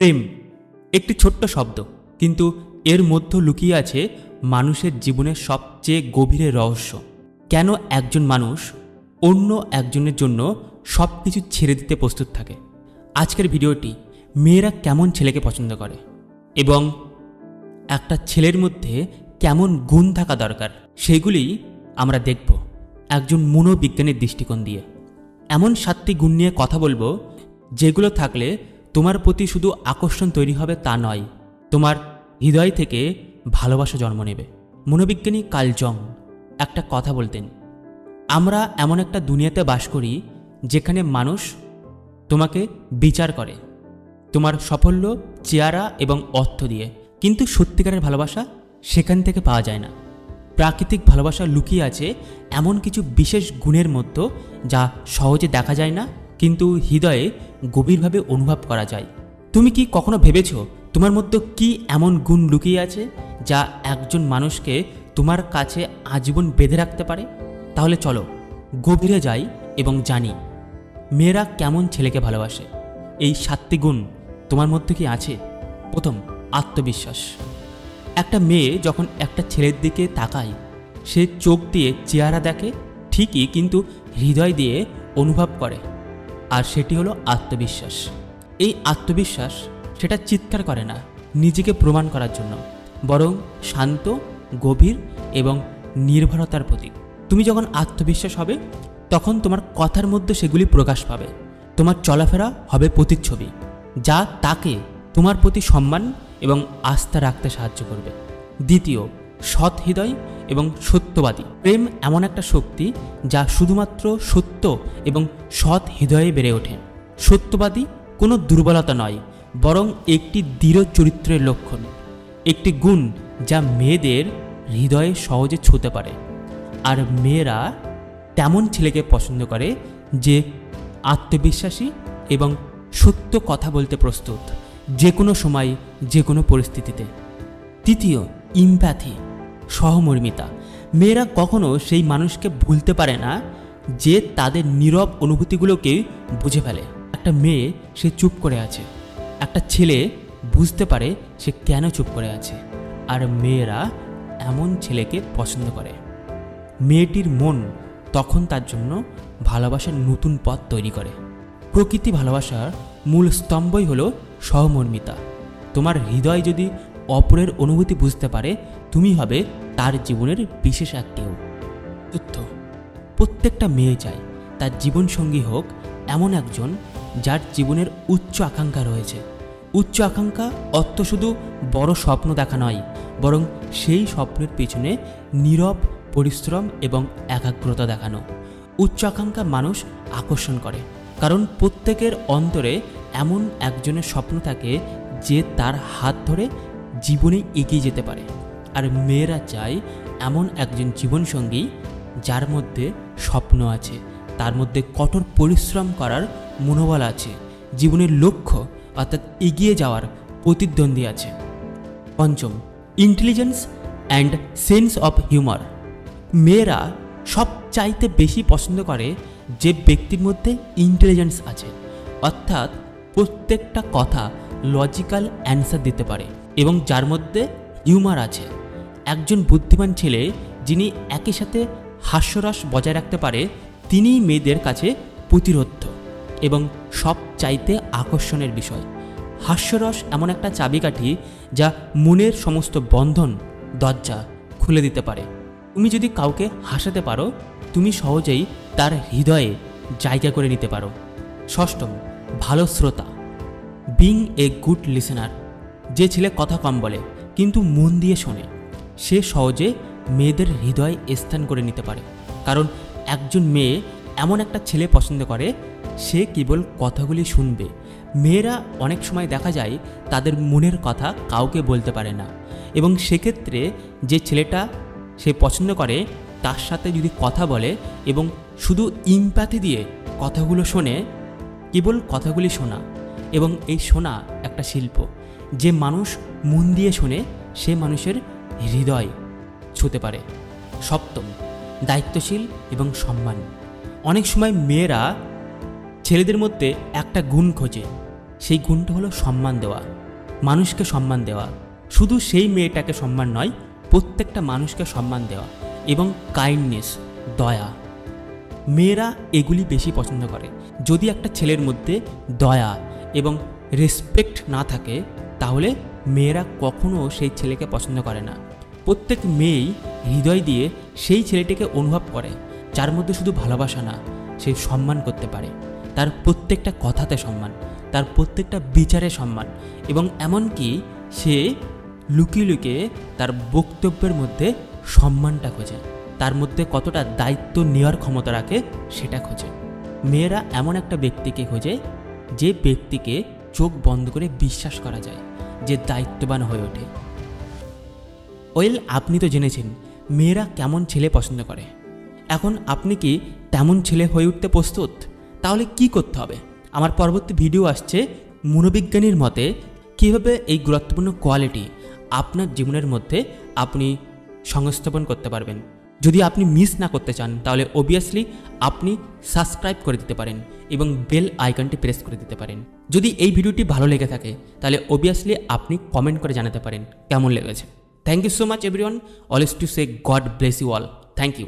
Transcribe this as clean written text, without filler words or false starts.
প্রেম একটি ছোট্ট শব্দ, কিন্তু এর মধ্যে লুকিয়ে আছে মানুষের জীবনের সবচেয়ে গভীরের রহস্য। কেন একজন মানুষ অন্য একজনের জন্য সব কিছু ছেড়ে দিতে প্রস্তুত থাকে? আজকের ভিডিওটি মেয়েরা কেমন ছেলেকে পছন্দ করে এবং একটা ছেলের মধ্যে কেমন গুণ থাকা দরকার সেগুলি আমরা দেখব একজন মনোবিজ্ঞানীর দৃষ্টিকোণ দিয়ে। এমন 7টি গুণ নিয়ে কথা বলবো যেগুলো থাকলে তোমার প্রতি শুধু আকর্ষণ তৈরি হবে তা নয়, তোমার হৃদয় থেকে ভালোবাসা জন্ম নেবে। মনোবিজ্ঞানী কার্ল জং একটা কথা বলতেন, আমরা এমন একটা দুনিয়াতে বাস করি যেখানে মানুষ তোমাকে বিচার করে তোমার সাফল্য, চেহারা এবং অর্থ দিয়ে, কিন্তু সত্যিকারের ভালোবাসা সেখান থেকে পাওয়া যায় না। প্রাকৃতিক ভালোবাসা লুকিয়ে আছে এমন কিছু বিশেষ গুণের মধ্যে যা সহজে দেখা যায় না, কিন্তু হৃদয়ে গভীরভাবে অনুভব করা যায়। তুমি কি কখনো ভেবেছো তোমার মধ্যে কি এমন গুণ লুকিয়ে আছে যা একজন মানুষকে তোমার কাছে আজীবন বেঁধে রাখতে পারে? তাহলে চলো গভীরে যাই এবং জানি মেয়েরা কেমন ছেলেকে ভালোবাসে। এই 7টি গুণ তোমার মধ্যে কি আছে? প্রথম, আত্মবিশ্বাস। একটা মেয়ে যখন একটা ছেলের দিকে তাকায়, সে চোখ দিয়ে চেহারা দেখে ঠিকই, কিন্তু হৃদয় দিয়ে অনুভব করে, আর সেটি হলো আত্মবিশ্বাস। এই আত্মবিশ্বাস সেটা চিৎকার করে না নিজেকে প্রমাণ করার জন্য, বরং শান্ত, গভীর এবং নির্ভরতার প্রতীক। তুমি যখন আত্মবিশ্বাস হবে তখন তোমার কথার মধ্যে সেগুলি প্রকাশ পাবে। তোমার চলাফেরা হবে প্রতিচ্ছবি যা তাকে তোমার প্রতি সম্মান এবং আস্থা রাখতে সাহায্য করবে। দ্বিতীয়, সৎ হৃদয় এবং সত্যবাদী। প্রেম এমন একটা শক্তি যা শুধুমাত্র সত্য এবং সৎ হৃদয়ে বেড়ে ওঠে। সত্যবাদী কোনো দুর্বলতা নয়, বরং একটি দৃঢ় চরিত্রের লক্ষণ, একটি গুণ যা মেয়েদের হৃদয়ে সহজে ছুঁতে পারে। আর মেয়েরা তেমন ছেলেকে পছন্দ করে যে আত্মবিশ্বাসী এবং সত্য কথা বলতে প্রস্তুত, যে কোনো সময়, যে কোনো পরিস্থিতিতে। তৃতীয়, ইমপ্যাথি, সহমর্মিতা। মেয়েরা কখনো সেই মানুষকে ভুলতে পারে না যে তাদের নীরব অনুভূতিগুলোকে বুঝে ফেলে। একটা মেয়ে সে চুপ করে আছে, একটা ছেলে বুঝতে পারে সে কেন চুপ করে আছে, আর মেয়েরা এমন ছেলেকে পছন্দ করে। মেয়েটির মন তখন তার জন্য ভালোবাসার নতুন পথ তৈরি করে। প্রকৃতি ভালোবাসার মূল স্তম্ভই হলো সহমর্মিতা। তোমার হৃদয় যদি অপরের অনুভূতি বুঝতে পারে, তুমি হবে তার জীবনের বিশেষ এক কেউ। তথ্য, প্রত্যেকটা মেয়ে চায় তার জীবনসঙ্গী হোক এমন একজন যার জীবনের উচ্চ আকাঙ্ক্ষা রয়েছে। উচ্চ আকাঙ্ক্ষা অর্থ শুধু বড় স্বপ্ন দেখা নয়, বরং সেই স্বপ্নের পিছনে নীরব পরিশ্রম এবং একাগ্রতা দেখানো। উচ্চ আকাঙ্ক্ষা মানুষ আকর্ষণ করে, কারণ প্রত্যেকের অন্তরে এমন একজনের স্বপ্ন থাকে যে তার হাত ধরে জীবনে এগিয়ে যেতে পারে। আর মেয়েরা চায় এমন একজন জীবনসঙ্গী যার মধ্যে স্বপ্ন আছে, তার মধ্যে কঠোর পরিশ্রম করার মনোবল আছে, জীবনের লক্ষ্য অর্থাৎ এগিয়ে যাওয়ার প্রতিদ্বন্দ্বী আছে। পঞ্চম, intelligence and sense of humour. মেয়েরা সবচাইতে বেশি পছন্দ করে যে ব্যক্তির মধ্যে ইন্টেলিজেন্স আছে, অর্থাৎ প্রত্যেকটা কথা লজিক্যাল অ্যান্সার দিতে পারে, এবং যার মধ্যে হিউমার আছে। একজন বুদ্ধিমান ছেলে যিনি একই সাথে হাস্যরস বজায় রাখতে পারে, তিনিই মেয়েদের কাছে প্রতিরোধ্য এবং সবচাইতে আকর্ষণের বিষয়। হাস্যরস এমন একটা চাবিকাঠি যা মনের সমস্ত বন্ধন, দরজা খুলে দিতে পারে। তুমি যদি কাউকে হাসাতে পারো, তুমি সহজেই তার হৃদয়ে জায়গা করে নিতে পারো। ষষ্ঠম, ভালো শ্রোতা, বিং এ গুড লিসেনার। যে ছেলে কথা কম বলে কিন্তু মন দিয়ে শোনে, সে সহজে মেয়েদের হৃদয়ে স্থান করে নিতে পারে। কারণ একজন মেয়ে এমন একটা ছেলে পছন্দ করে, সে কেবল কথাগুলি শুনবে। মেয়েরা অনেক সময় দেখা যায় তাদের মনের কথা কাউকে বলতে পারে না, এবং সেক্ষেত্রে যে ছেলেটা সে পছন্দ করে তার সাথে যদি কথা বলে এবং শুধু ইমপ্যাথি দিয়ে কথাগুলো শোনে, কেবল কথাগুলি শোনা, এবং এই শোনা একটা শিল্প। যে মানুষ মন দিয়ে শোনে সে মানুষের হৃদয় ছুঁতে পারে। সপ্তম, দায়িত্বশীল এবং সম্মান। অনেক সময় মেয়েরা ছেলেদের মধ্যে একটা গুণ খোঁজে, সেই গুণটা হলো সম্মান দেওয়া, মানুষকে সম্মান দেওয়া। শুধু সেই মেয়েটাকে সম্মান নয়, প্রত্যেকটা মানুষকে সম্মান দেওয়া এবং কাইন্ডনেস, দয়া। মেয়েরা এগুলি বেশি পছন্দ করে। যদি একটা ছেলের মধ্যে দয়া এবং রেসপেক্ট না থাকে, তাহলে মেয়েরা কখনো সেই ছেলেকে পছন্দ করে না। প্রত্যেক মেয়েই হৃদয় দিয়ে সেই ছেলেটিকে অনুভব করে, যার মধ্যে শুধু ভালোবাসা না, সে সম্মান করতে পারে। তার প্রত্যেকটা কথাতে সম্মান, তার প্রত্যেকটা বিচারে সম্মান, এবং এমনকি সে লুকিয়ে লুকিয়ে তার বক্তব্যের মধ্যে সম্মানটা খোঁজে, তার মধ্যে কতটা দায়িত্ব নেওয়ার ক্ষমতা রাখে সেটা খোঁজে। মেয়েরা এমন একটা ব্যক্তিকে খোঁজে যে ব্যক্তিকে চোখ বন্ধ করে বিশ্বাস করা যায়, যে দায়িত্ববান হয়ে ওঠে। আপনি তো জেনেছেন মেয়েরা কেমন ছেলে পছন্দ করে। এখন আপনি কি তেমন ছেলে হয়ে উঠতে প্রস্তুত? তাহলে কি করতে হবে? আমার পরবর্তী ভিডিও আসছে মনোবিজ্ঞানীর মতে কীভাবে এই গুরুত্বপূর্ণ কোয়ালিটি আপনার জীবনের মধ্যে আপনি সংস্থাপন করতে পারবেন। যদি আপনি মিস না করতে চান, তাহলে অবভিয়াসলি আপনি সাবস্ক্রাইব করে দিতে পারেন এবং বেল আইকনটি প্রেস করে দিতে পারেন। যদি এই ভিডিওটি ভালো লেগে থাকে, তাহলে অবভিয়াসলি আপনি কমেন্ট করে জানাতে পারেন কেমন লেগেছে। Thank you so much everyone. Always to say God bless you all. Thank you.